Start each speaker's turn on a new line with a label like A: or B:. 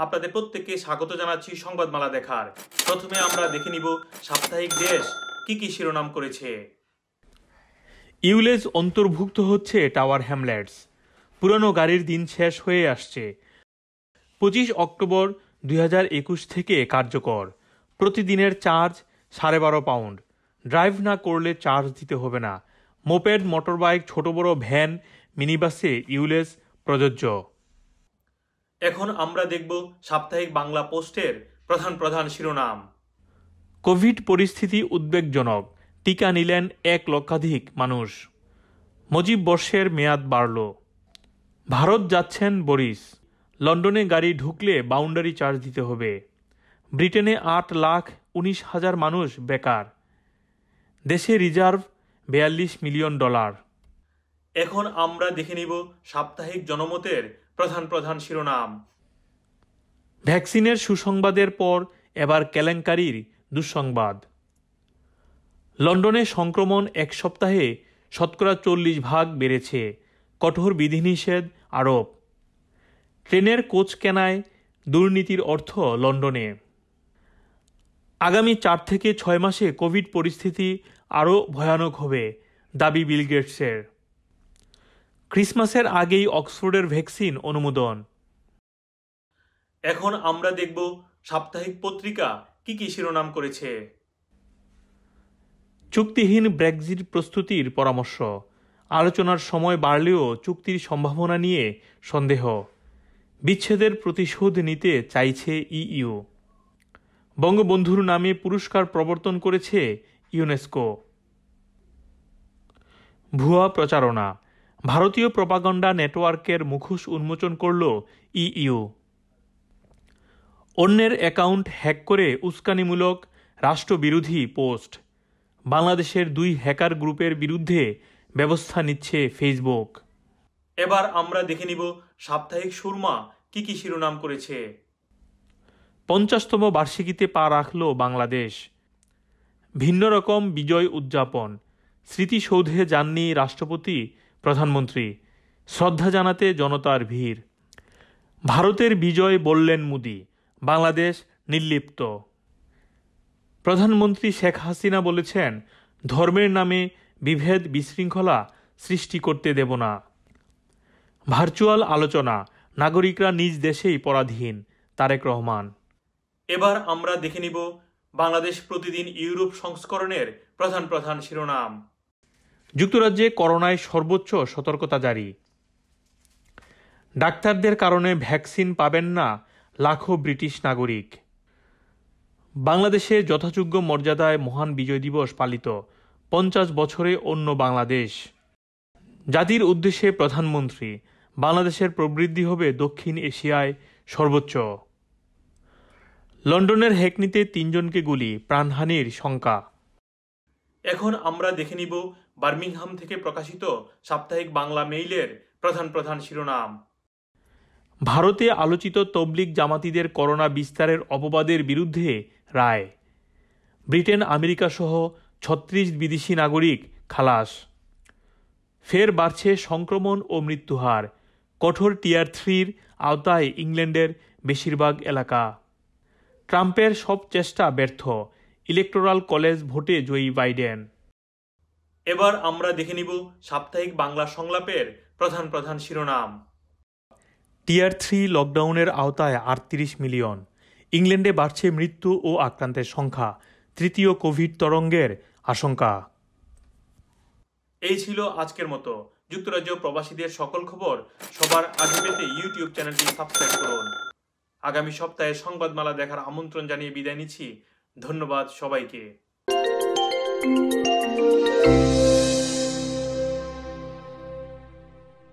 A: আপনাদের প্রত্যেককে স্বাগত জানাচ্ছি সংবাদমালা দেখার। প্রথমে আমরা দেখে নিব সাপ্তাহিক দেশ কি কি শিরোনাম করেছে।
B: ইউলেজ অন্তর্ভুক্ত হচ্ছে টাওয়ার হ্যামলেটস। পুরানো গাড়ির দিন শেষ হয়ে আসছে। 25 অক্টোবর 2021 থেকে কার্যকর। প্রতিদিনের চার্জ 12.5 পাউন্ড। ড্রাইভ না করলে চার্জ দিতে হবে না। মোপেড, মোটরবাইক, ছোট বড় ভ্যান, মিনিবাসে ইউলেজ প্রযোজ্য।
A: এখন আমরা দেখব সাপ্তাহিক বাংলা পোস্টের প্রধান প্রধান শিরোনাম।
B: কোভিড পরিস্থিতি উদ্বেগজনক। টিকা নিলেন 1 লক্ষাধিক মানুষ। মুজিব বর্ষের মেয়াদ বাড়ল। ভারত যাচ্ছেন বরিস। লন্ডনে গাড়ি ঢুকলে বাউন্ডারি চার্জ দিতে হবে। ব্রিটেনে 8,19,000 মানুষ বেকার। দেশে রিজার্ভ $42 মিলিয়ন।
A: এখন আমরা দেখে নিব সাপ্তাহিক জনমতের প্রধান প্রধান শিরোনাম।
B: ভ্যাকসিনের সুসংবাদের পর এবার কেলেঙ্কারির দুঃসংবাদ। লন্ডনে সংক্রমণ 1 সপ্তাহে 40% বেড়েছে। কঠোর বিধিনিষেধ আরোপ। ট্রেনের কোচ কেনায় দুর্নীতির অর্থ লন্ডনে। আগামী 4 থেকে 6 মাসে কোভিড পরিস্থিতি আরও ভয়ানক হবে, দাবি বিল গেটসের। ক্রিসমাসের আগেই অক্সফোর্ডের ভ্যাকসিন অনুমোদন।
A: এখন আমরা দেখব সাপ্তাহিক পত্রিকা কি কি শিরোনাম করেছে।
B: চুক্তিহীন ব্রেক্সিট প্রস্তুতির পরামর্শ। আলোচনার সময় বাড়লেও চুক্তির সম্ভাবনা নিয়ে সন্দেহ। বিচ্ছেদের প্রতিশোধ নিতে চাইছে ইইউ। বঙ্গবন্ধুর নামে পুরস্কার প্রবর্তন করেছে ইউনেস্কো। ভুয়া প্রচারণা। ভারতীয় প্রপাগান্ডা নেটওয়ার্কের মুখোশ উন্মোচন করল ইইউ। অন্যের অ্যাকাউন্ট হ্যাক করে উস্কানিমূলক রাষ্ট্রবিরোধী পোস্ট। বাংলাদেশের 2 হ্যাকার গ্রুপের বিরুদ্ধে ব্যবস্থা নিচ্ছে ফেসবুক।
A: এবার আমরা দেখে নিব সাপ্তাহিক সুরমা কি কি শিরোনাম করেছে।
B: 50তম বার্ষিকীতে পা রাখল বাংলাদেশ। ভিন্ন রকম বিজয় উদযাপন। স্মৃতিসৌধে যাননি রাষ্ট্রপতি, প্রধানমন্ত্রী। শ্রদ্ধা জানাতে জনতার ভিড়। ভারতের বিজয় বললেন মোদি, বাংলাদেশ নির্লিপ্ত। প্রধানমন্ত্রী শেখ হাসিনা বলেছেন, ধর্মের নামে বিভেদ বিশৃঙ্খলা সৃষ্টি করতে দেব না। ভার্চুয়াল আলোচনা। নাগরিকরা নিজ দেশেই পরাধীন, তারেক রহমান।
A: এবার আমরা দেখে নিব বাংলাদেশ প্রতিদিন ইউরোপ সংস্করণের প্রধান প্রধান শিরোনাম।
B: যুক্তরাজ্যে করোনায় সর্বোচ্চ সতর্কতা জারি। ডাক্তারদের কারণে ভ্যাকসিন পাবেন না লাখো ব্রিটিশ নাগরিক। বাংলাদেশে যথাযোগ্য মর্যাদায় মহান বিজয় দিবস পালিত। 50 বছরে অন্য বাংলাদেশ। জাতির উদ্দেশ্যে প্রধানমন্ত্রী, বাংলাদেশের প্রবৃদ্ধি হবে দক্ষিণ এশিয়ায় সর্বোচ্চ। লন্ডনের হ্যাকনিতে 3 জনকে গুলি, প্রাণহানির শঙ্কা।
A: এখন আমরা দেখে নিব বার্মিংহাম থেকে প্রকাশিত সাপ্তাহিক বাংলা মেইলের প্রধান প্রধান শিরোনাম।
B: ভারতে আলোচিত তবলিগ জামাতিদের করোনা বিস্তারের অপবাদের বিরুদ্ধে রায়। ব্রিটেন, আমেরিকা সহ 36 বিদেশি নাগরিক খালাস। ফের বাড়ছে সংক্রমণ ও মৃত্যুহার। কঠোর টিয়ার 3-র আওতায় ইংল্যান্ডের বেশিরভাগ এলাকা। ট্রাম্পের সব চেষ্টা ব্যর্থ। ইলেকটোরাল কলেজ ভোটে জয়ী বাইডেন।
A: এবার আমরা দেখে নিব সাপ্তাহিক বাংলা সংলাপের প্রধান প্রধান শিরোনাম।
B: টিয়ার 3 লকডাউনের আওতায় 38 মিলিয়ন। ইংল্যান্ডে বাড়ছে মৃত্যু ও আক্রান্তের সংখ্যা। তৃতীয় কোভিড তরঙ্গের আশঙ্কা।
A: এই ছিল আজকের মতো। যুক্তরাজ্য প্রবাসীদের সকল খবর সবার আগে পেতে ইউটিউব চ্যানেলটি সাবস্ক্রাইব করুন। আগামী সপ্তাহে সংবাদমালা দেখার আমন্ত্রণ জানিয়ে বিদায় নিচ্ছি। ধন্যবাদ সবাইকে।